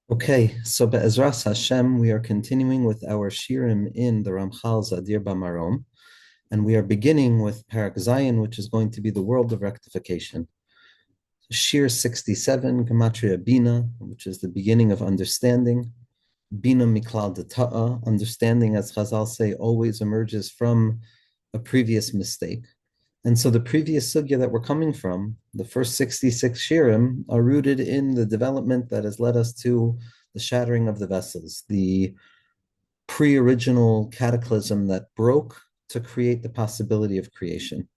Okay, so Be'ezras Hashem, we are continuing with our shirim in the Ramchal's Adir BaMarom, and we are beginning with Parak Zayin, which is going to be the world of rectification. Shir 67, Gematria Bina, which is the beginning of understanding. Bina Miklal Data'a, understanding, as Chazal say, always emerges from a previous mistake. And so the previous sugya that we're coming from, the first 66 shirim, are rooted in the development that has led us to the shattering of the vessels, the pre-original cataclysm that broke to create the possibility of creation.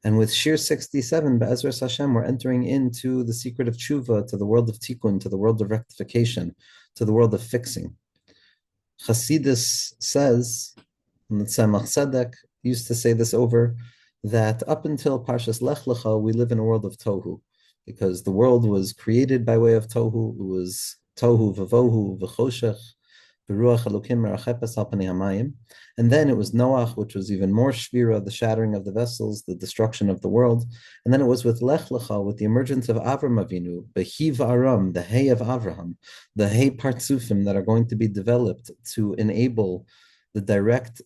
And with Shir 67, Be'ezras Hashem, we're entering into the secret of tshuva, to the world of tikkun, to the world of rectification, to the world of fixing. Chassidus says, and the Tzemach Tzedek used to say this over, that up until Parshas Lech Lecha, we live in a world of tohu, because the world was created by way of tohu. It was tohu v'vohu v'choshech v'ruach elokim merachepes al panei hamayim. And then it was Noach, which was even more shvira, the shattering of the vessels, the destruction of the world. And then it was with Lech Lecha, with the emergence of Avram Avinu, Behiv Aram, the hay of Avraham, the hay partsufim that are going to be developed to enable the direct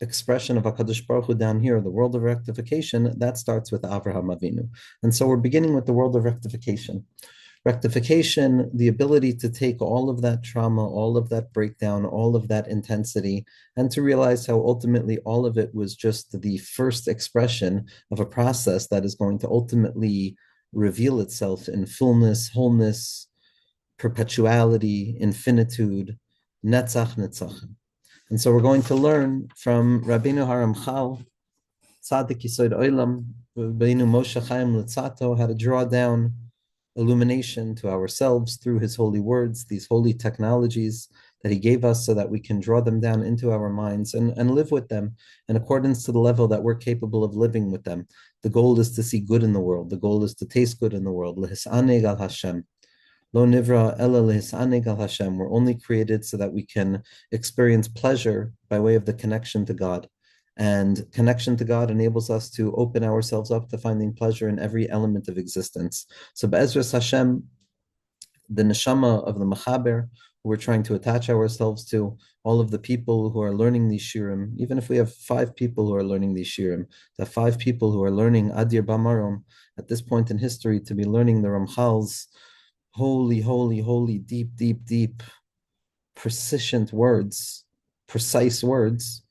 expression of HaKadosh Baruch Hu down here, the world of rectification, that starts with Avraham Avinu. And so we're beginning with the world of rectification. Rectification, the ability to take all of that trauma, all of that breakdown, all of that intensity, and to realize how ultimately all of it was just the first expression of a process that is going to ultimately reveal itself in fullness, wholeness, perpetuality, infinitude, netzach netzachim. And so we're going to learn from Rabbeinu Haramchal, Tzadik Yisoid Olam, Rabbeinu Moshe Chaim Lutzato, how to draw down illumination to ourselves through his holy words, these holy technologies that he gave us so that we can draw them down into our minds and live with them in accordance to the level that we're capable of living with them. The goal is to see good in the world. The goal is to taste good in the world. Lehisaneg al Hashem. Lo nivra ela lehisaneg al Hashem. We're only created so that we can experience pleasure by way of the connection to God. And connection to God enables us to open ourselves up to finding pleasure in every element of existence. So Be'ezras Hashem, the neshama of the Mechaber, who we're trying to attach ourselves to, all of the people who are learning these shirim, even if we have 5 people who are learning these shirim, the 5 people who are learning Adir BaMarom at this point in history, to be learning the Ramchal's holy, holy, holy, deep, deep, deep, persistent words, precise words.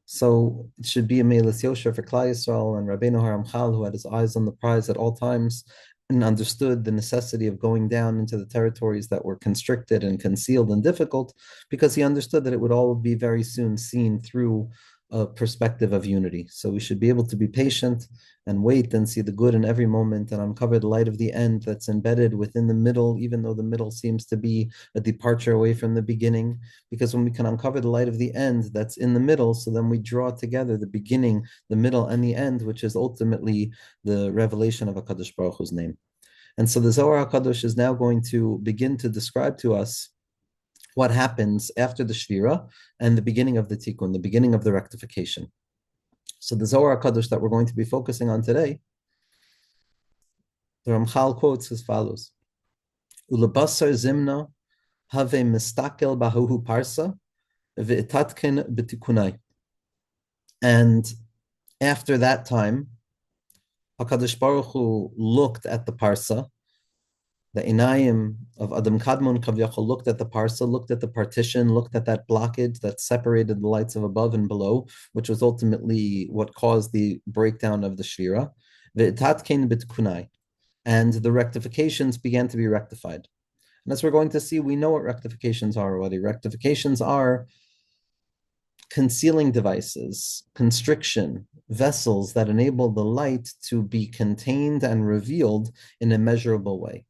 So it should be a Me'elas Yosher for Klal Yisrael, and Rabbeinu Haramchal, who had his eyes on the prize at all times and understood the necessity of going down into the territories that were constricted and concealed and difficult, because he understood that it would all be very soon seen through a perspective of unity. So we should be able to be patient and wait and see the good in every moment and uncover the light of the end that's embedded within the middle, even though the middle seems to be a departure away from the beginning. Because when we can uncover the light of the end that's in the middle, so then we draw together the beginning, the middle, and the end, which is ultimately the revelation of HaKadosh Baruch Hu's name. And so the Zohar HaKadosh is now going to begin to describe to us what happens after the Shvira and the beginning of the Tikkun, the beginning of the rectification. So the Zohar HaKadosh that we're going to be focusing on today, the Ramchal quotes as follows: Ulabasar zimna have mistakel bahuhu parsa v'itatken b'tikunai. And after that time, HaKadosh Baruch Hu looked at the parsa. The Inayim of Adam Kadmon Kavyachol looked at the parsa, looked at the partition, looked at that blockage that separated the lights of above and below, which was ultimately what caused the breakdown of the Shvira. V'tatken b'tikunai. And the rectifications began to be rectified. And as we're going to see, we know what rectifications are already. Rectifications are concealing devices, constriction, vessels that enable the light to be contained and revealed in a measurable way.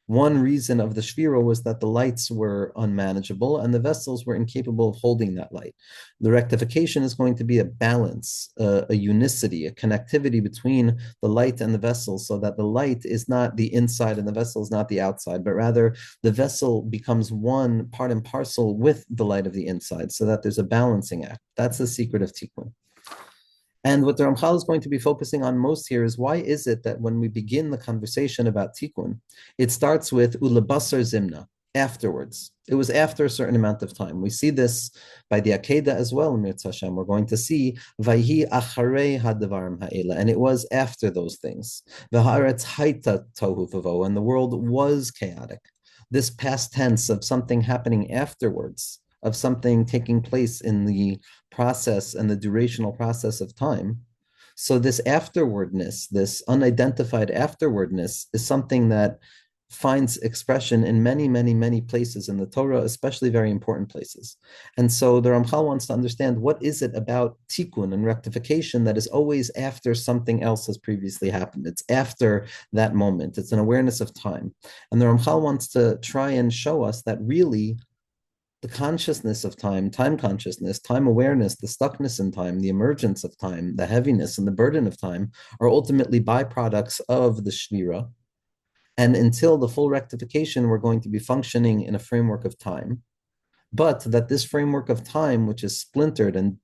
One reason of the Shvira was that the lights were unmanageable and the vessels were incapable of holding that light. The rectification is going to be a balance, a unicity, a connectivity between the light and the vessel, so that the light is not the inside and the vessel is not the outside, but rather the vessel becomes one part and parcel with the light of the inside, so that there's a balancing act. That's the secret of Tikkun. And what the Ramchal is going to be focusing on most here is, why is it that when we begin the conversation about Tikkun, it starts with Ulabasar Zimna. afterwards. It was after a certain amount of time. We see this by the Akedah as well, Mirz Hashem. We're going to see Vayhi acharei hadavarim ha'ela, and it was after those things. V'haaretz haita tohu v'vo, and the world was chaotic. This past tense of something happening afterwards, of something taking place in the process and the durational process of time. So this afterwardness, this unidentified afterwardness, is something that finds expression in many, many, many places in the Torah, especially very important places. And so the Ramchal wants to understand, what is it about tikkun and rectification that is always after something else has previously happened? It's after that moment. It's an awareness of time. And the Ramchal wants to try and show us that really the consciousness of time, time consciousness, time awareness, the stuckness in time, the emergence of time, the heaviness and the burden of time are ultimately byproducts of the Shvira. And until the full rectification, we're going to be functioning in a framework of time. But that this framework of time, which is splintered and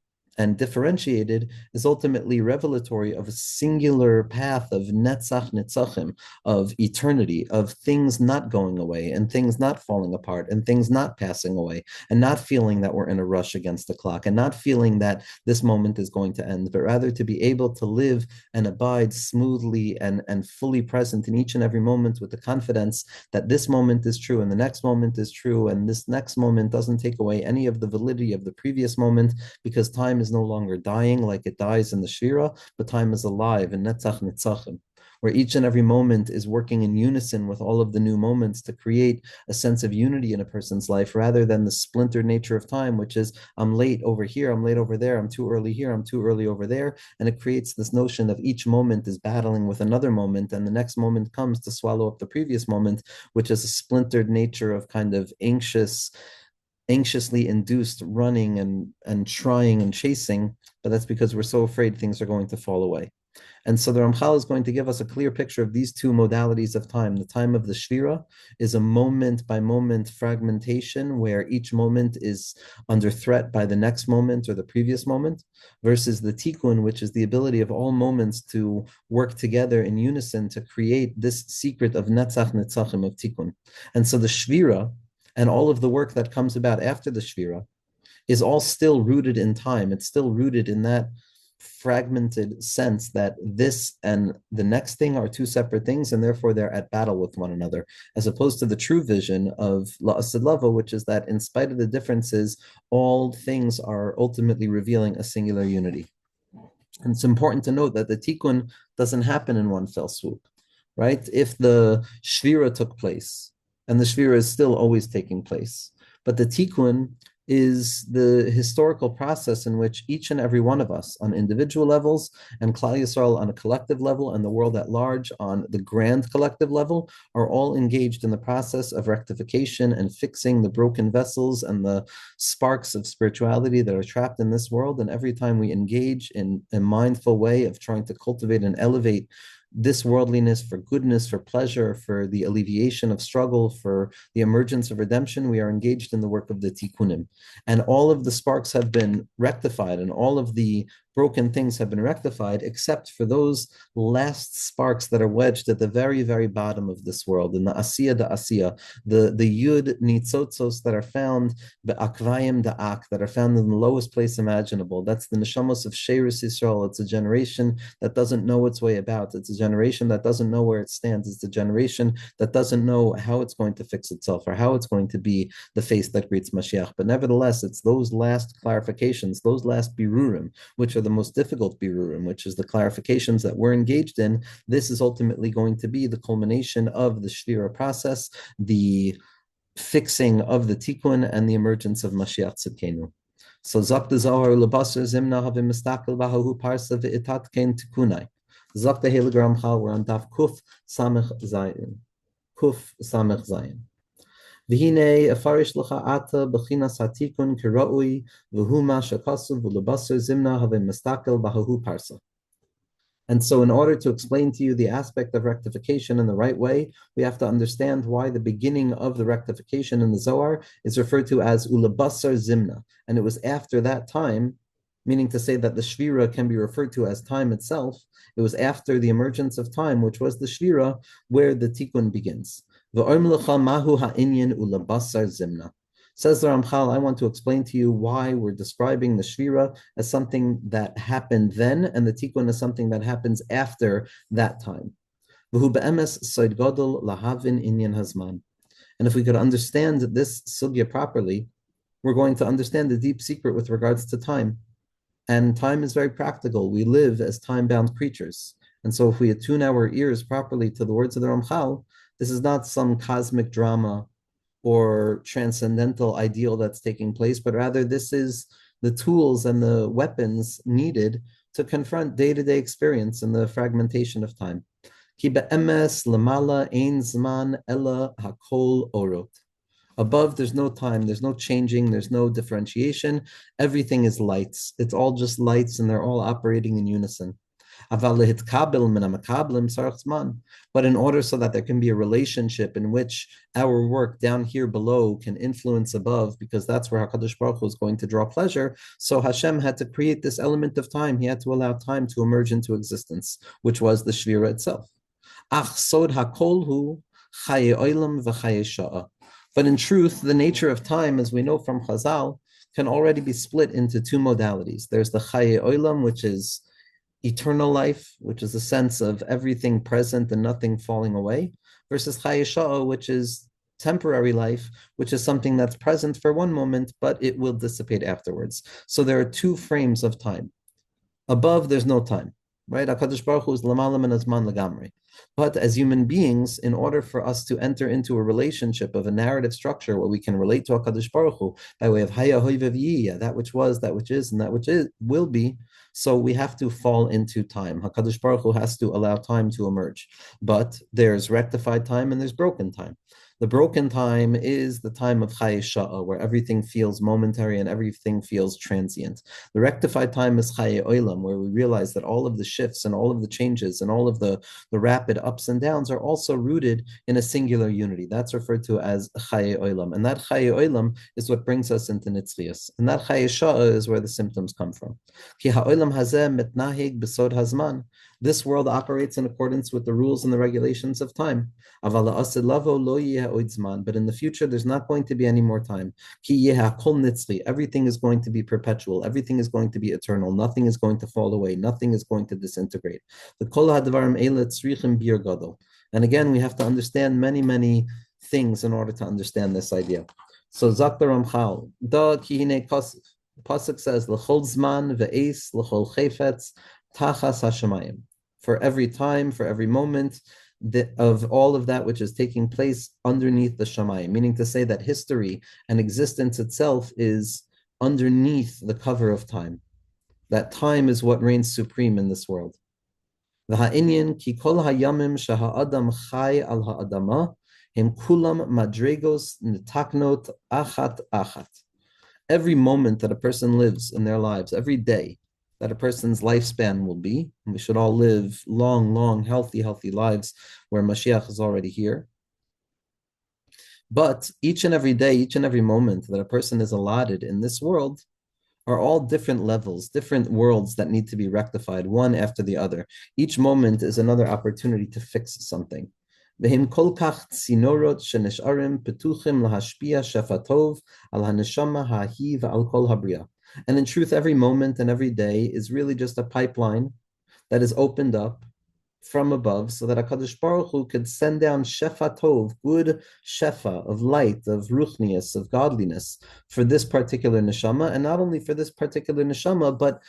differentiated, is ultimately revelatory of a singular path of netzach netzachim, of eternity, of things not going away and things not falling apart and things not passing away, and not feeling that we're in a rush against the clock and not feeling that this moment is going to end, but rather to be able to live and abide smoothly and fully present in each and every moment with the confidence that this moment is true and the next moment is true, and this next moment doesn't take away any of the validity of the previous moment, because time is no longer dying like it dies in the Shira, but time is alive in Netzach Netzachim, where each and every moment is working in unison with all of the new moments to create a sense of unity in a person's life, rather than the splintered nature of time, which is, I'm late over here, I'm late over there, I'm too early here, I'm too early over there. And it creates this notion of each moment is battling with another moment, and the next moment comes to swallow up the previous moment, which is a splintered nature of kind of anxiously induced running and trying and chasing, but that's because we're so afraid things are going to fall away. And so the Ramchal is going to give us a clear picture of these two modalities of time. The time of the Shvira is a moment by moment fragmentation where each moment is under threat by the next moment or the previous moment, versus the Tikkun, which is the ability of all moments to work together in unison to create this secret of Netzach Netzachim, of Tikkun. And so the Shvira and all of the work that comes about after the Shvira is all still rooted in time. It's still rooted in that fragmented sense that this and the next thing are two separate things, and therefore they're at battle with one another, as opposed to the true vision of La'asid Lava, which is that in spite of the differences, all things are ultimately revealing a singular unity. And it's important to note that the tikkun doesn't happen in one fell swoop, right? If the shvira took place, and the shvira is still always taking place, but the tikkun is the historical process in which each and every one of us on individual levels, and Klal Yisrael on a collective level, and the world at large on the grand collective level, are all engaged in the process of rectification and fixing the broken vessels and the sparks of spirituality that are trapped in this world. And every time we engage in a mindful way of trying to cultivate and elevate this worldliness for goodness, for pleasure, for the alleviation of struggle, for the emergence of redemption, we are engaged in the work of the tikkunim. And all of the sparks have been rectified, and all of the broken things have been rectified, except for those last sparks that are wedged at the very, very bottom of this world, in the asiya, the yud nitzotzos that are found, the akvayim da'ak, that are found in the lowest place imaginable. That's the neshamos of Sheirus Yisrael. It's a generation that doesn't know its way about. It's a generation that doesn't know where it stands. It's a generation that doesn't know how it's going to fix itself or how it's going to be the face that greets Mashiach. But nevertheless, it's those last clarifications, those last birurim, which are the most difficult birurim, which is the clarifications that we're engaged in. This is ultimately going to be the culmination of the Shvira process, the fixing of the tikkun, and the emergence of Mashiach Tzidkenu. So Zak the Zohar Lebasar Zimna have mistakel bahahu parsa ve'itat ken tikunai. Zak the Heilige Ramchal, we're on Daf Kuf Samech Zayin. Kuf Samech Zayin. V'hinei afarish l'cha ata b'chinas hatikun kira'ui v'huma shakasu v'lebasar zimna have mistakel bahahu parsa. And so in order to explain to you the aspect of rectification in the right way, we have to understand why the beginning of the rectification in the Zohar is referred to as ulabasar zimna. And it was after that time, meaning to say that the Shvira can be referred to as time itself. It was after the emergence of time, which was the Shvira, where the Tikkun begins. Mahu ha'inyan ulabasar zimna. Says the Ramchal, I want to explain to you why we're describing the Shvira as something that happened then, and the Tikkun as something that happens after that time. V'hu be'emes soid gadol lahavin inyan hazman. And if we could understand this sugya properly, we're going to understand the deep secret with regards to time. And time is very practical. We live as time-bound creatures. And so if we attune our ears properly to the words of the Ramchal, this is not some cosmic drama or transcendental ideal that's taking place, but rather this is the tools and the weapons needed to confront day-to-day experience and the fragmentation of time. Ki be'emes lemala ein zman ela hakol orot. Above, there's no time, there's no changing, there's no differentiation. Everything is lights. It's all just lights and they're all operating in unison. But in order so that there can be a relationship in which our work down here below can influence above, because that's where HaKadosh Baruch Hu is going to draw pleasure, so Hashem had to create this element of time. He had to allow time to emerge into existence, which was the Shvira itself. But in truth, the nature of time, as we know from Chazal, can already be split into two modalities. There's the Chaye Olam, which is eternal life, which is a sense of everything present and nothing falling away, versus Chaye Sha'ah, which is temporary life, which is something that's present for one moment, but it will dissipate afterwards. So there are two frames of time. Above, there's no time, right? HaKadosh Baruch Hu is l'malam and azman legamri. But as human beings, in order for us to enter into a relationship of a narrative structure where we can relate to HaKadosh Baruch Hu by way of haya hoy v'yiyah, that which was, that which is, and that which is, will be, so we have to fall into time. HaKadosh Baruch Hu has to allow time to emerge. But there's rectified time and there's broken time. The broken time is the time of Chaye Sha'ah, where everything feels momentary and everything feels transient. The rectified time is Chaye Olam, where we realize that all of the shifts and all of the changes and all of the rapid ups and downs are also rooted in a singular unity. That's referred to as Chaye Olam. And that Chaye Olam is what brings us into Nitzlius. And that Chaye Sha'ah is where the symptoms come from. Ki ha'olam hazeh mitnahig b'sod hazman. This world operates in accordance with the rules and the regulations of time. But in the future, there's not going to be any more time. Everything is going to be perpetual. Everything is going to be eternal. Nothing is going to fall away. Nothing is going to disintegrate. And again, we have to understand many, many things in order to understand this idea. So Zakta Ramchal, Pasuk says, L'chol zman ve'es l'chol chayfetz tachas hashemayim. For every time, for every moment, of all of that which is taking place underneath the Shamayim, meaning to say that history and existence itself is underneath the cover of time. That time is what reigns supreme in this world. V'ha'inyan ki kol hayamim sheha'adam chai al ha'adama hem kulam madregos nitaknot achat achat. Every moment that a person lives in their lives, every day that a person's lifespan will be, and we should all live long, long, healthy, healthy lives where Mashiach is already here. But each and every day, each and every moment that a person is allotted in this world are all different levels, different worlds that need to be rectified, one after the other. Each moment is another opportunity to fix something. And in truth, every moment and every day is really just a pipeline that is opened up from above so that HaKadosh Baruch Hu could send down Shefa Tov, good Shefa of light, of Ruchnius, of godliness for this particular neshama, and not only for this particular neshama, but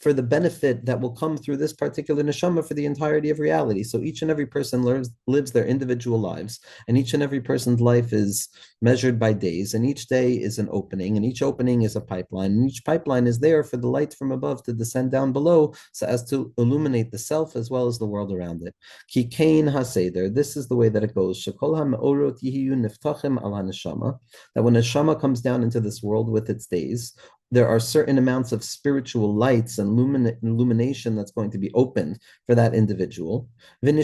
for the benefit that will come through this particular neshama for the entirety of reality. So each and every person lives their individual lives, and each and every person's life is measured by days, and each day is an opening, and each opening is a pipeline, and each pipeline is there for the light from above to descend down below so as to illuminate the self as well as the world around it. Ki kain haseder, this is the way that it goes. Shekol ha'meorot yihiyu niftachim al ha'neshama, that when neshama comes down into this world with its days, there are certain amounts of spiritual lights and illumination that's going to be opened for that individual. But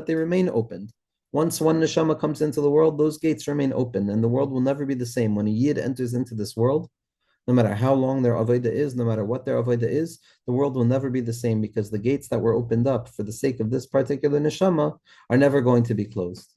they remain opened. Once one neshama comes into the world, those gates remain open, and the world will never be the same. When a yid enters into this world, No matter how long their avodah is, no matter what their avodah is, the world will never be the same because the gates that were opened up for the sake of this particular neshama are never going to be closed.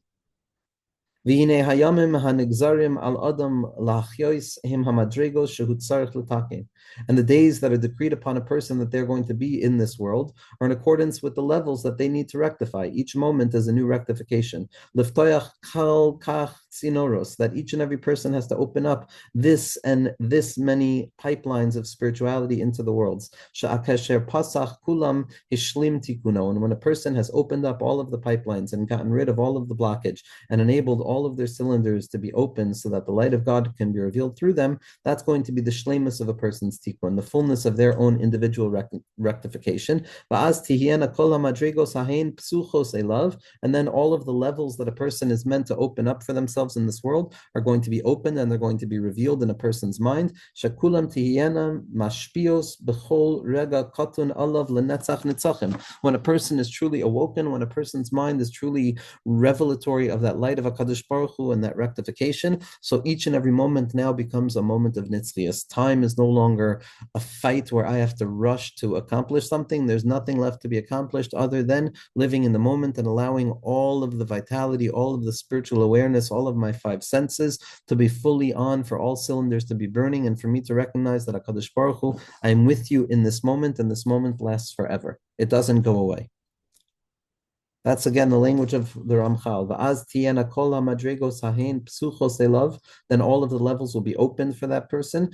והנה הימים הנגזרים על אדם להחיות הם המדרגות שהוא צריך לתקן. And the days that are decreed upon a person that they're going to be in this world are in accordance with the levels that they need to rectify. Each moment is a new rectification. Liftoyach kal kach tsinoros, that each and every person has to open up this and this many pipelines of spirituality into the worlds. Sha'akasher pasach kulam hishlim tikuno. And when a person has opened up all of the pipelines and gotten rid of all of the blockage and enabled all of their cylinders to be open so that the light of God can be revealed through them, that's going to be the shlemus of a person's tikkun, the fullness of their own individual rectification. And then all of the levels that a person is meant to open up for themselves in this world are going to be opened and they're going to be revealed in a person's mind. Shakulam tihiyena mashpios b'chol rega katun alav lenetzach nitzachim. When a person is truly awoken, when a person's mind is truly revelatory of that light of HaKadosh Baruch Hu and that rectification, so each and every moment now becomes a moment of nitzlias. Time is no longer a fight where I have to rush to accomplish something. There's nothing left to be accomplished other than living in the moment and allowing all of the vitality, all of the spiritual awareness, all of my five senses to be fully on, for all cylinders to be burning, and for me to recognize that HaKadosh Baruch Hu, I am with you in this moment, and this moment lasts forever. It doesn't go away. That's again the language of the Ramchal. Then all of the levels will be opened for that person.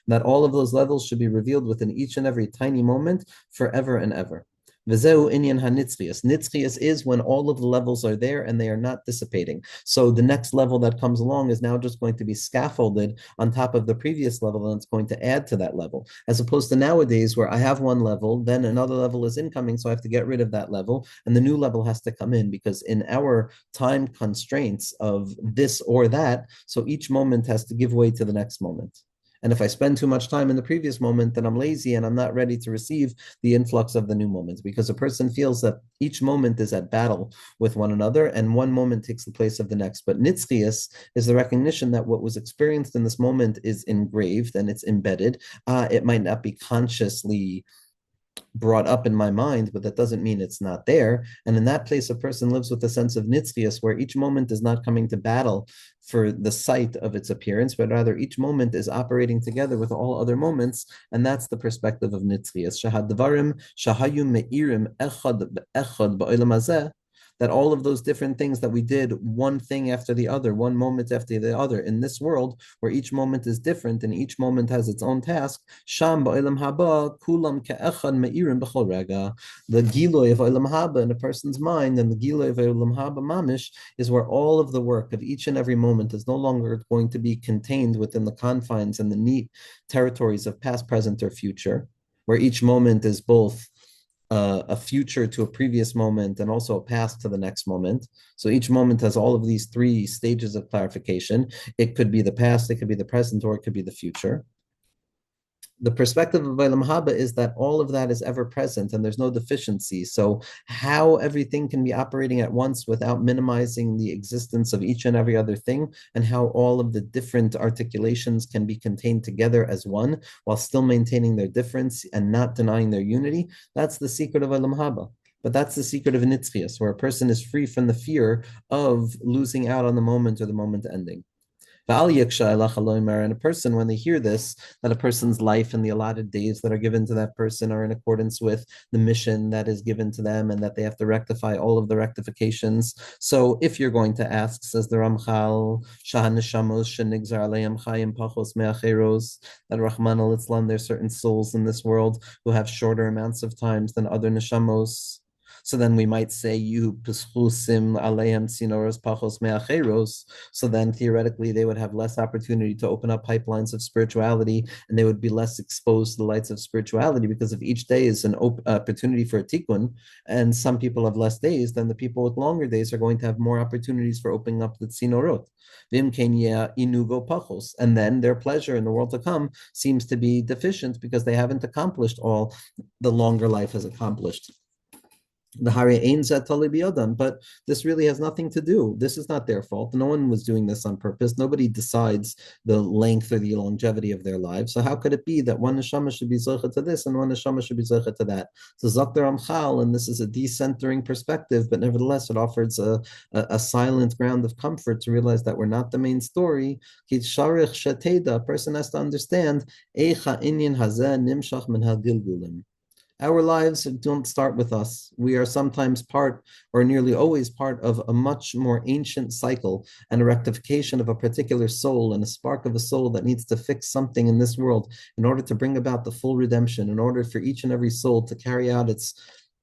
That all of those levels should be revealed within each and every tiny moment, forever and ever. Nitzchias is when all of the levels are there and they are not dissipating. So the next level that comes along is now just going to be scaffolded on top of the previous level, and it's going to add to that level. As opposed to nowadays where I have one level, then another level is incoming, so I have to get rid of that level, and the new level has to come in, because in our time constraints of this or that, so each moment has to give way to the next moment. And if I spend too much time in the previous moment, then I'm lazy and I'm not ready to receive the influx of the new moment, because a person feels that each moment is at battle with one another and one moment takes the place of the next. But nitzchias is the recognition that what was experienced in this moment is engraved and it's embedded. It might not be consciously brought up in my mind, but that doesn't mean it's not there. And in that place, a person lives with a sense of nitzchias, where each moment is not coming to battle for the sight of its appearance, but rather each moment is operating together with all other moments. And that's the perspective of nitzchias. Shahad dvarim shahayu meirim echad ba'olam hazeh, that all of those different things that we did, one thing after the other, one moment after the other, in this world where each moment is different and each moment has its own task, sham ba'olam haba kulam ke'echad me'irim b'chol rega. The giloy of olam haba in a person's mind and the giloy of olam haba mamish is where all of the work of each and every moment is no longer going to be contained within the confines and the neat territories of past, present, or future, where each moment is both a future to a previous moment and also a past to the next moment. So each moment has all of these three stages of clarification. It could be the past, it could be the present, or it could be the future. The perspective of Olam Haba is that all of that is ever present and there's no deficiency. So how everything can be operating at once without minimizing the existence of each and every other thing, and how all of the different articulations can be contained together as one while still maintaining their difference and not denying their unity, that's the secret of Olam Haba. But that's the secret of Nitzchias, where a person is free from the fear of losing out on the moment or the moment ending. And a person, when they hear this, that a person's life and the allotted days that are given to that person are in accordance with the mission that is given to them, and that they have to rectify all of the rectifications. So if you're going to ask, says the Ramchal, that Rahman al-Islam, there's certain souls in this world who have shorter amounts of times than other neshamos. So then we might say you peschusim aleim sinoros pachos meacheros. So then theoretically they would have less opportunity to open up pipelines of spirituality, and they would be less exposed to the lights of spirituality, because if each day is an opportunity for a tikkun, and some people have less days, then the people with longer days are going to have more opportunities for opening up the tsinorot. And then their pleasure in the world to come seems to be deficient because they haven't accomplished all the longer life has accomplished. The Hare Ein Zeh Tali B'Yadam, but this really has nothing to do. This is not their fault. No one was doing this on purpose. Nobody decides the length or the longevity of their lives. So how could it be that one neshama should be zocha to this and one neshama should be zocha to that? So Zakter Ramchal, and this is a decentering perspective, but nevertheless it offers a silent ground of comfort to realize that we're not the main story. A person has to understand Eicha Inyan Hazeh Nimshach Min HaGilgulim. Our lives don't start with us. We are sometimes part, or nearly always part, of a much more ancient cycle and a rectification of a particular soul and a spark of a soul that needs to fix something in this world in order to bring about the full redemption, in order for each and every soul to carry out its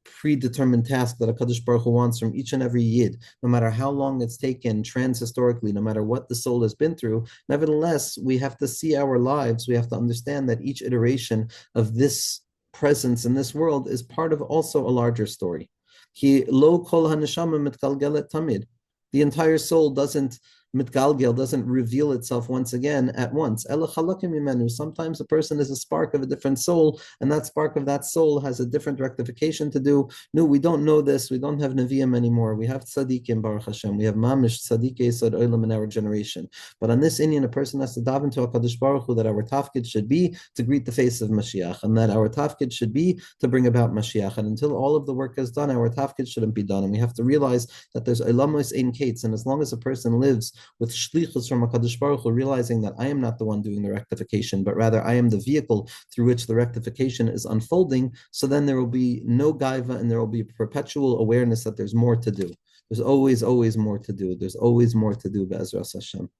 predetermined task that HaKadosh Baruch Hu wants from each and every Yid, no matter how long it's taken transhistorically, no matter what the soul has been through. Nevertheless, we have to see our lives. We have to understand that each iteration of this presence in this world is part of also a larger story. Ki lo kol haneshama mitgalgelet tamid. The entire soul doesn't mitgalgel, doesn't reveal itself once again at once. Ela chalakim mimenu. Sometimes a person is a spark of a different soul, and that spark of that soul has a different rectification to do. No, we don't know this. We don't have Nevi'im anymore. We have tzaddikim, Baruch Hashem. We have mamish tzaddik yesod olam in our generation. But on this Indian, a person has to daven to HaKadosh Baruch Hu that our tafkid should be to greet the face of Mashiach, and that our tafkid should be to bring about Mashiach. And until all of the work is done, our tafkid shouldn't be done. And we have to realize that there's olamos ein kates, and as long as a person lives with shlichus from HaKadosh Baruch Hu, realizing that I am not the one doing the rectification, but rather I am the vehicle through which the rectification is unfolding, so then there will be no gaiva and there will be perpetual awareness that there's more to do. There's always, always more to do. There's always more to do, Be'ezras Hashem.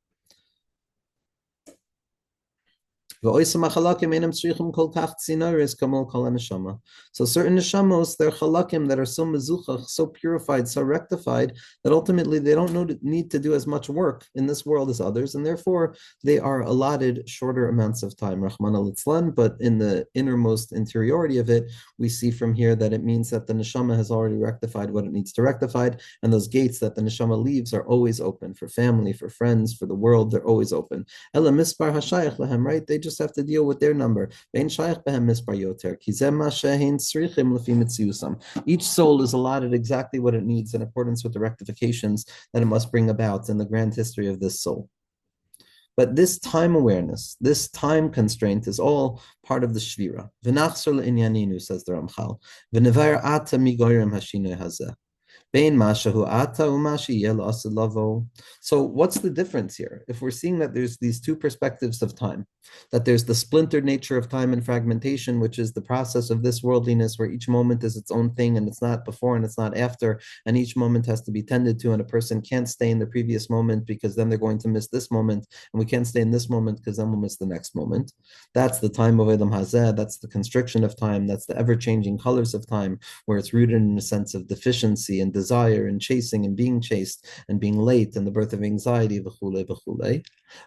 So certain neshamos, they're chalakim that are so mezuchach, so purified, so rectified, that ultimately they don't need to do as much work in this world as others, and therefore they are allotted shorter amounts of time, Rahman al-Itzlan, but in the innermost interiority of it, we see from here that it means that the neshama has already rectified what it needs to rectify, and those gates that the neshama leaves are always open for family, for friends, for the world, they're always open. Ela mispar hashayach lahem, right? They just have to deal with their number. Each soul is allotted exactly what it needs in accordance with the rectifications that it must bring about in the grand history of this soul. But this time awareness, this time constraint is all part of the shvira. V'nachzor le'inyaninu, says the Ramchal. V'nevar ata migoyrem hashinoi hazeh. So what's the difference here? If we're seeing that there's these two perspectives of time, that there's the splintered nature of time and fragmentation, which is the process of this worldliness where each moment is its own thing and it's not before and it's not after, and each moment has to be tended to, and a person can't stay in the previous moment because then they're going to miss this moment, and we can't stay in this moment because then we'll miss the next moment. That's the time of Edom Hazeh, that's the constriction of time, that's the ever-changing colors of time, where it's rooted in a sense of deficiency and desire and chasing and being chased and being late and the birth of anxiety,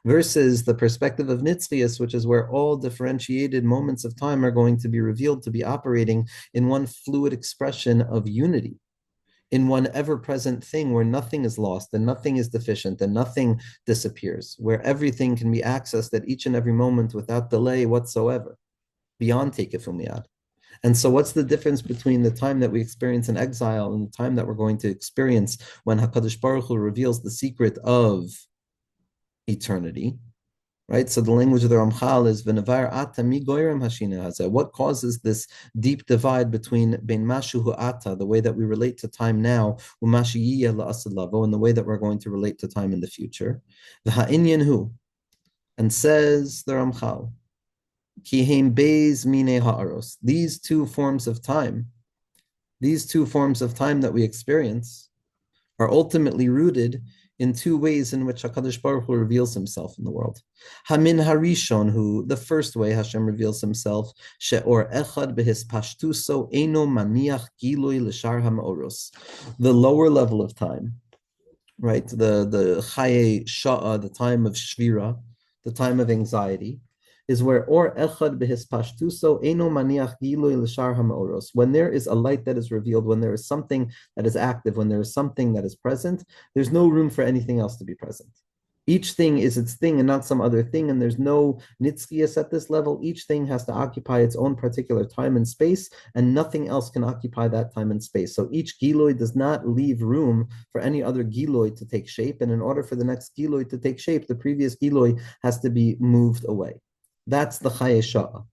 versus the perspective of Nitzchias, which is where all differentiated moments of time are going to be revealed to be operating in one fluid expression of unity, in one ever-present thing where nothing is lost and nothing is deficient and nothing disappears, where everything can be accessed at each and every moment without delay whatsoever, beyond Tekef Umiyad. And so what's the difference between the time that we experience in exile and the time that we're going to experience when HaKadosh Baruch Hu reveals the secret of eternity, right? So the language of the Ramchal is V'nevar ata mi goyrem hashina hazeh. What causes this deep divide between ben mashu hu ata, the way that we relate to time now, u'mashi yiyeh la'asad lavo, and the way that we're going to relate to time in the future? V'ha'inyan hu, and says the Ramchal, these two forms of time that we experience are ultimately rooted in two ways in which HaKadosh Baruch Hu reveals himself in the world. Hamin harishon, who the first way Hashem reveals himself, she'or echad behis pashtuso eno maniach gilui l'shar ha'ma'oros, the lower level of time, right? The chaye sha'a, the time of shvira, the time of anxiety, is where or echad behis pashtuso eno maniach gilui l'shar ha'ma'oros. When there is a light that is revealed, when there is something that is active, when there is something that is present, there's no room for anything else to be present. Each thing is its thing and not some other thing, and there's no nitzkias at this level. Each thing has to occupy its own particular time and space, and nothing else can occupy that time and space. So each giloy does not leave room for any other giloy to take shape, and in order for the next giloy to take shape, the previous giloy has to be moved away. That's the chaye sha'ah.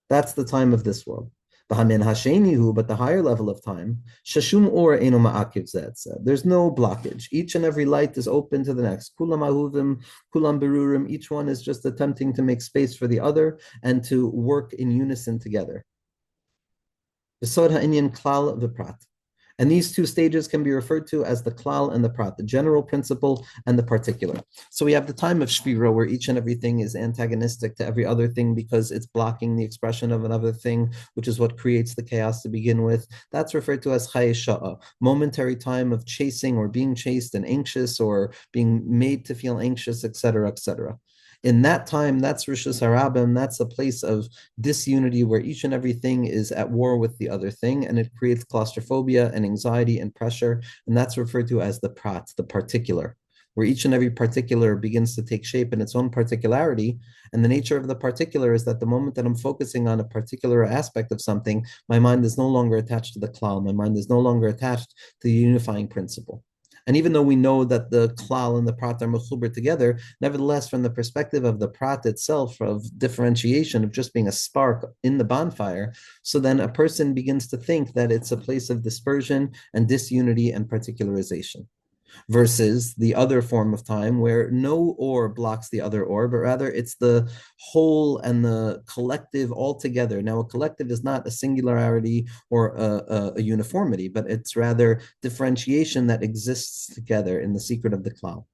That's the time of this world. But the higher level of time, shashum or eno ma'akiv zeh. There's no blockage. Each and every light is open to the next. Kulam ahuvim, kulam berurim. Each one is just attempting to make space for the other and to work in unison together. Besod ha'inyan klal v'prat. And these two stages can be referred to as the klal and the prat, the general principle and the particular. So we have the time of shvira, where each and everything is antagonistic to every other thing because it's blocking the expression of another thing, which is what creates the chaos to begin with. That's referred to as chaye sha'ah, momentary time of chasing or being chased and anxious or being made to feel anxious, etc., etc. In that time, that's Rishus Harabim, that's a place of disunity where each and everything is at war with the other thing, and it creates claustrophobia and anxiety and pressure, and that's referred to as the prat, the particular, where each and every particular begins to take shape in its own particularity. And the nature of the particular is that the moment that I'm focusing on a particular aspect of something, my mind is no longer attached to the klal, my mind is no longer attached to the unifying principle. And even though we know that the klal and the prat are mechuber together, nevertheless, from the perspective of the prat itself, of differentiation, of just being a spark in the bonfire, so then a person begins to think that it's a place of dispersion and disunity and particularization, versus the other form of time where no or blocks the other or, but rather it's the whole and the collective all together. Now, a collective is not a singularity or a uniformity, but it's rather differentiation that exists together in the secret of the klal.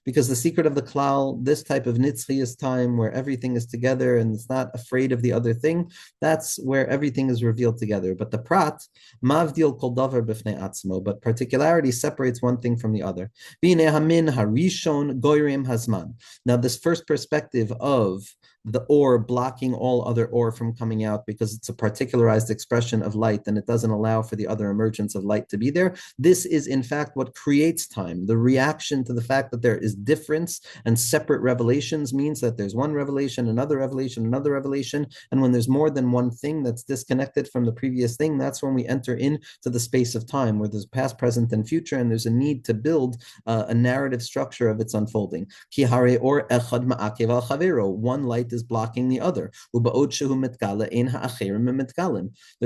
Because the secret of the klal, this type of nitzchias time where everything is together and it's not afraid of the other thing, that's where everything is revealed together. But the prat, mavdil kol davar b'fnei atzmo, but particularity separates one thing from the other. B'nei hamin harishon goyrim hazman. Now, this first perspective of the or blocking all other or from coming out because it's a particularized expression of light and it doesn't allow for the other emergence of light to be there. This is in fact what creates time. The reaction to the fact that there is difference and separate revelations means that there's one revelation, another revelation, another revelation. And when there's more than one thing that's disconnected from the previous thing, that's when we enter into the space of time where there's past, present, and future, and there's a need to build a narrative structure of its unfolding. Ki hare or echad ma'akev al chavero. One light is blocking the other. There's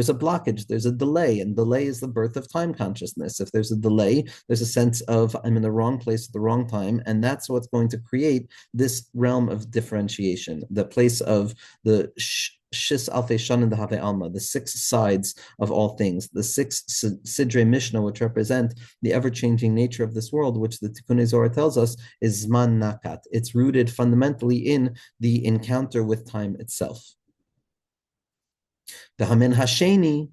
a blockage, there's a delay, and delay is the birth of time consciousness. If there's a delay, there's a sense of I'm in the wrong place at the wrong time, and that's what's going to create this realm of differentiation, the place of the Shis Alfei Shanan Dehave Alma, the six sides of all things, the six Sidrei Mishnah, which represent the ever-changing nature of this world, which the Tikkun Zohar tells us is Zman Nakat. It's rooted fundamentally in the encounter with time itself. The Hamin Hasheni,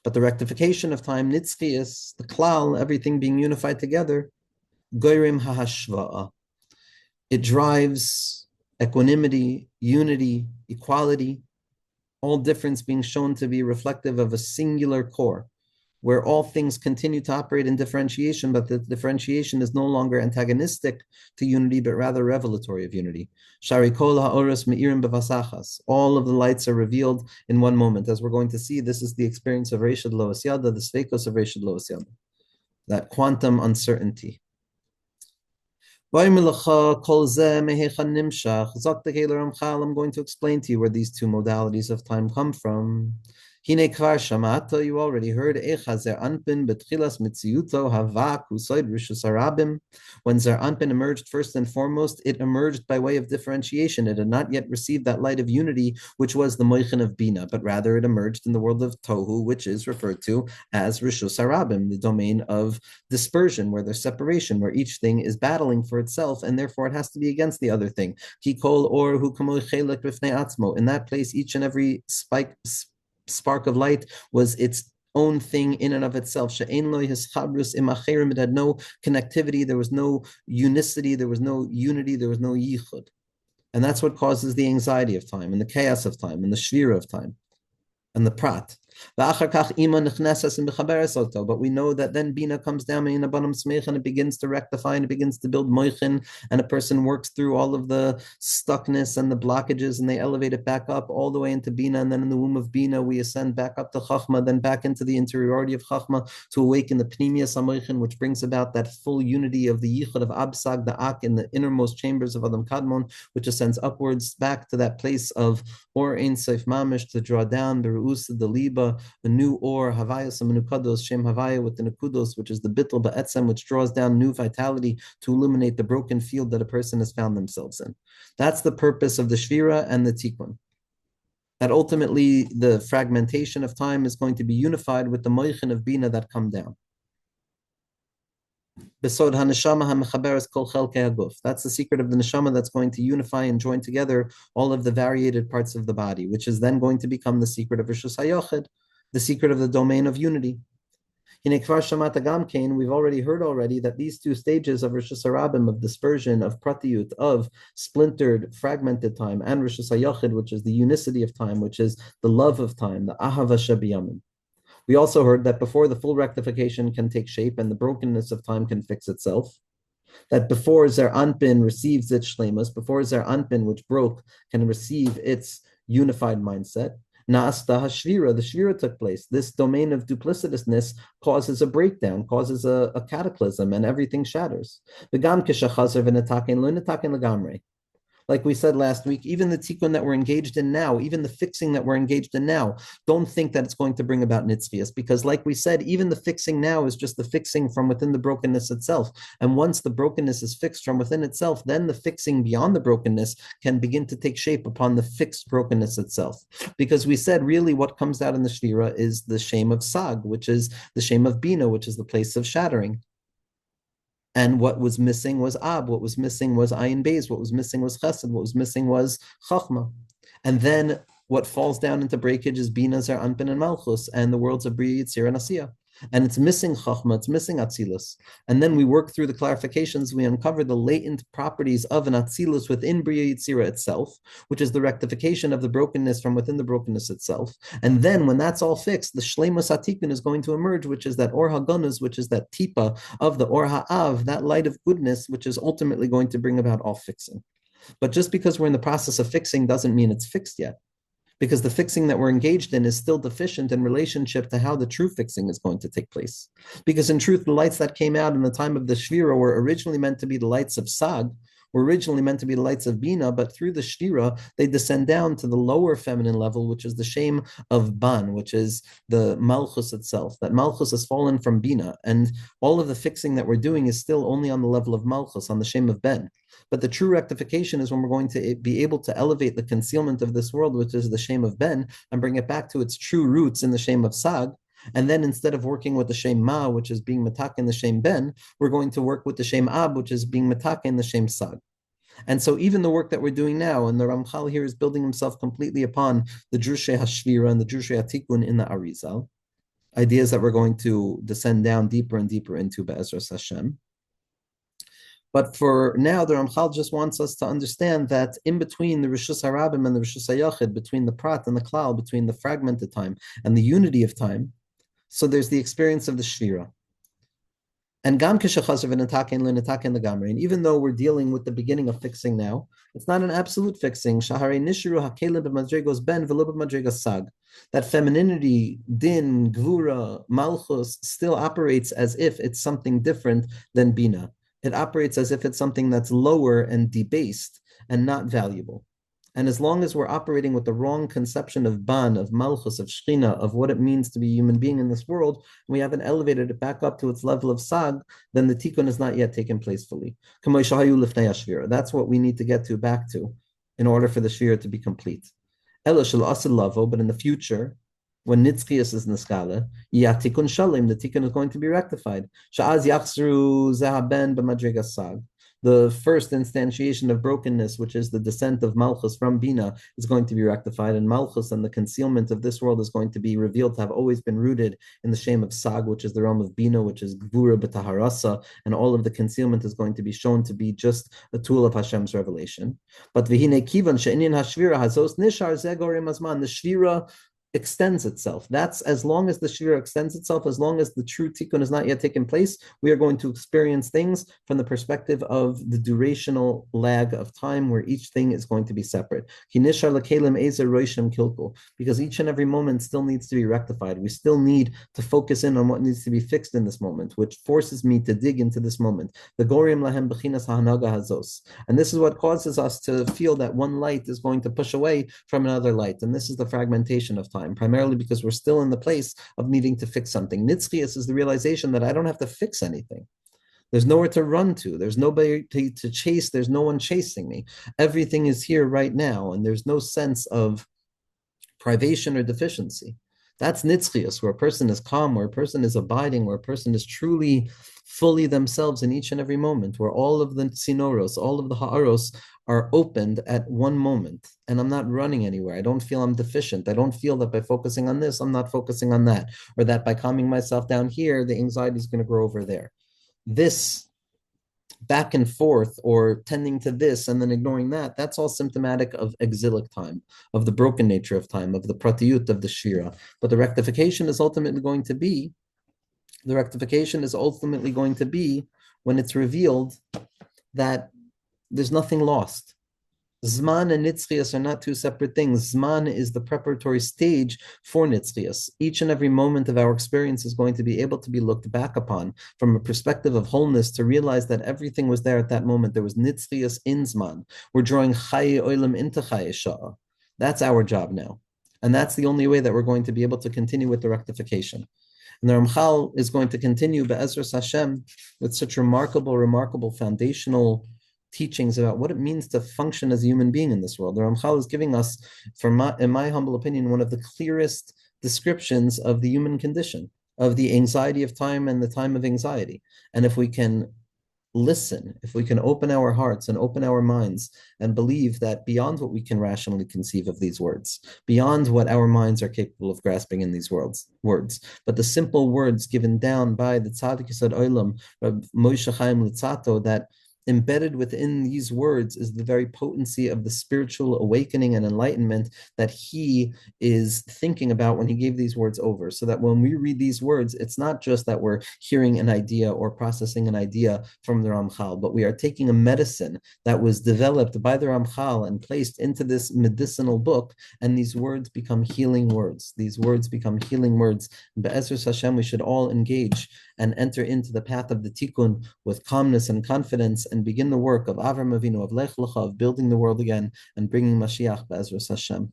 but the rectification of time, Nitzchias, the Klal, everything being unified together, Goyrim HaHashva'a. It drives equanimity, unity, equality, all difference being shown to be reflective of a singular core, where all things continue to operate in differentiation, but the differentiation is no longer antagonistic to unity, but rather revelatory of unity. Sharikol ha'oros me'irim b'vasachas. All of the lights are revealed in one moment. As we're going to see, this is the experience of Reshad Loas Yada, the Sveikos of Reshad Loas Yada, that quantum uncertainty. I'm going to explain to you where these two modalities of time come from. Hine kvar shamata, you already heard. When Zer Anpin emerged first and foremost, it emerged by way of differentiation. It had not yet received that light of unity, which was the moichin of Bina, but rather it emerged in the world of Tohu, which is referred to as Rishus Harabim, the domain of dispersion, where there's separation, where each thing is battling for itself, and therefore it has to be against the other thing. Ki kol or hu kamoi chelek b'fnei atzmo. In that place, each and every spark of light was its own thing in and of itself. It had no connectivity, there was no unicity, there was no unity, there was no yichud. And that's what causes the anxiety of time and the chaos of time and the shvira of time and the prat. But we know that then Bina comes down and it begins to rectify and it begins to build moichin, and a person works through all of the stuckness and the blockages, and they elevate it back up all the way into Bina, and then in the womb of Bina we ascend back up to Chachma, then back into the interiority of Chachma to awaken the Pnimius HaMoichin, which brings about that full unity of the Yichud of Absag, the Ak, in the innermost chambers of Adam Kadmon, which ascends upwards back to that place of Or Ein Sof Mamish, to draw down the Re'us, the Liba, the new Or, Havaya Samanukados, Shem Havaya with the Nukudos, which is the Bittel Ba'etzem, which draws down new vitality to illuminate the broken field that a person has found themselves in. That's the purpose of the Shvira and the Tikkun. That ultimately the fragmentation of time is going to be unified with the Moichin of Bina that come down. Besod haneshama hamechaberes kol chelkei haguf. That's the secret of the neshama that's going to unify and join together all of the variated parts of the body, which is then going to become the secret of Rishus HaYochid, the secret of the domain of unity. We've already heard that these two stages of Rishus HaRabim, of dispersion, of pratiyut, of splintered, fragmented time, and Rishus HaYochid, which is the unicity of time, which is the love of time, the ahava shebiyamim. We also heard that before the full rectification can take shape and the brokenness of time can fix itself, that before Zer Anpin receives its shlemus, before Zer Anpin, which broke, can receive its unified mindset, Na'asta Hashvira, the Shvira took place. This domain of duplicitousness causes a breakdown, causes a cataclysm, and everything shatters. Like we said last week, even the tikkun that we're engaged in now, even the fixing that we're engaged in now, don't think that it's going to bring about nitzchias, because like we said, even the fixing now is just the fixing from within the brokenness itself. And once the brokenness is fixed from within itself, then the fixing beyond the brokenness can begin to take shape upon the fixed brokenness itself. Because we said really what comes out in the Shvira is the shame of Sag, which is the shame of Bina, which is the place of shattering. And what was missing was Ab, what was missing was Ayin Beis, what was missing was Chesed, what was missing was Chachma. And then what falls down into breakage is Bina, Zer Anpin, and Malchus, and the worlds of Bri, Yitzir, and Asiyah. And it's missing Chachma, it's missing Atzilus. And then we work through the clarifications, we uncover the latent properties of an Atzilus within Bria Yitzira itself, which is the rectification of the brokenness from within the brokenness itself. And then when that's all fixed, the Shleimus Atikun is going to emerge, which is that Or HaGanuz, which is that Tipa of the Or Ha'av, that light of goodness, which is ultimately going to bring about all fixing. But just because we're in the process of fixing doesn't mean it's fixed yet, because the fixing that we're engaged in is still deficient in relationship to how the true fixing is going to take place. Because in truth, the lights that came out in the time of the Shvira were originally meant to be the lights of Sag, were originally meant to be the lights of Bina, but through the Shvira, they descend down to the lower feminine level, which is the shame of Ban, which is the Malchus itself. That Malchus has fallen from Bina, and all of the fixing that we're doing is still only on the level of Malchus, on the shame of Ben. But the true rectification is when we're going to be able to elevate the concealment of this world, which is the shame of Ben, and bring it back to its true roots in the shame of Sag. And then instead of working with the shame Ma, which is being matak in the shame Ben, we're going to work with the shame Ab, which is being matak in the shame Sag. And so even the work that we're doing now, and the Ramchal here is building himself completely upon the Drushei HaShvira and the Drushei HaTikun in the Arizal, ideas that we're going to descend down deeper and deeper into Be'ezras Hashem. But for now, the Ramchal just wants us to understand that in between the Rishus HaRabim and the Rishus HaYachid, between the Prat and the Klal, between the fragmented time and the unity of time, so there's the experience of the Shvira. And Gam Kishachazer v'nataken l'nataken l'gamri. And even though we're dealing with the beginning of fixing now, it's not an absolute fixing. Shaharei nishiru hakelim b'madregos ben v'lo b'madregos sag. That femininity, din, gvura, malchus, still operates as if it's something different than bina. It operates as if it's something that's lower and debased and not valuable. And as long as we're operating with the wrong conception of ban, of malchus, of shechina, of what it means to be a human being in this world, we haven't elevated it back up to its level of sag, then the tikkun has not yet taken place fully. That's what we need to get to back to in order for the shvira to be complete. But in the future, when nitzchias is niskala, tikkun shalim, the tikkun is going to be rectified. Sha'az yachzru zahaben b'madrigas sag. The first instantiation of brokenness, which is the descent of Malchus from Bina, is going to be rectified, and Malchus and the concealment of this world is going to be revealed to have always been rooted in the shame of Sag, which is the realm of Bina, which is Gvura b'taharasa, and all of the concealment is going to be shown to be just a tool of Hashem's revelation. But v'hine kivan she'inyan hashvira hazos nishar zegorim azman, the shvira extends itself. That's as long as the Shira extends itself, as long as the true tikkun has not yet taken place, we are going to experience things from the perspective of the durational lag of time where each thing is going to be separate. Because each and every moment still needs to be rectified. We still need to focus in on what needs to be fixed in this moment, which forces me to dig into this moment. The Gorium Lahem Bechinas Hahanaga Hazos. And this is what causes us to feel that one light is going to push away from another light. And this is the fragmentation of time, primarily because we're still in the place of needing to fix something. Nitzchias is the realization that I don't have to fix anything. There's nowhere to run to. There's nobody to chase. There's no one chasing me. Everything is here right now, and there's no sense of privation or deficiency. That's nitzchias, where a person is calm, where a person is abiding, where a person is truly fully themselves in each and every moment, where all of the sinoros, all of the ha'aros are opened at one moment, and I'm not running anywhere. I don't feel I'm deficient. I don't feel that by focusing on this, I'm not focusing on that, or that by calming myself down here, the anxiety is going to grow over there. This back and forth or tending to this and then ignoring that, that's all symptomatic of exilic time, of the broken nature of time, of the pratiyut of the shira. But the rectification is ultimately going to be when it's revealed that there's nothing lost. Zman and Nitzchias are not two separate things. Zman is the preparatory stage for Nitzchias. Each and every moment of our experience is going to be able to be looked back upon from a perspective of wholeness to realize that everything was there at that moment. There was Nitzchias in Zman. We're drawing Chaye Olam into Chaye Sha'ah. That's our job now. And that's the only way that we're going to be able to continue with the rectification. And the Ramchal is going to continue Be'ezras Hashem with such remarkable foundational teachings about what it means to function as a human being in this world. The Ramchal is giving us, in my humble opinion, one of the clearest descriptions of the human condition, of the anxiety of time and the time of anxiety. And if we can listen, if we can open our hearts and open our minds and believe that beyond what we can rationally conceive of these words, beyond what our minds are capable of grasping in these words, but the simple words given down by the Tzaddik Yesod Olam, Reb Moshe Chaim Luzzatto, that embedded within these words is the very potency of the spiritual awakening and enlightenment that he is thinking about when he gave these words over. So that when we read these words, it's not just that we're hearing an idea or processing an idea from the Ramchal, but we are taking a medicine that was developed by the Ramchal and placed into this medicinal book, and these words become healing words. These words become healing words. Be'ezras Hashem, we should all engage and enter into the path of the tikkun with calmness and confidence and begin the work of Avram Avinu, of Lech Lecha, of building the world again and bringing Mashiach Be'ezras Hashem.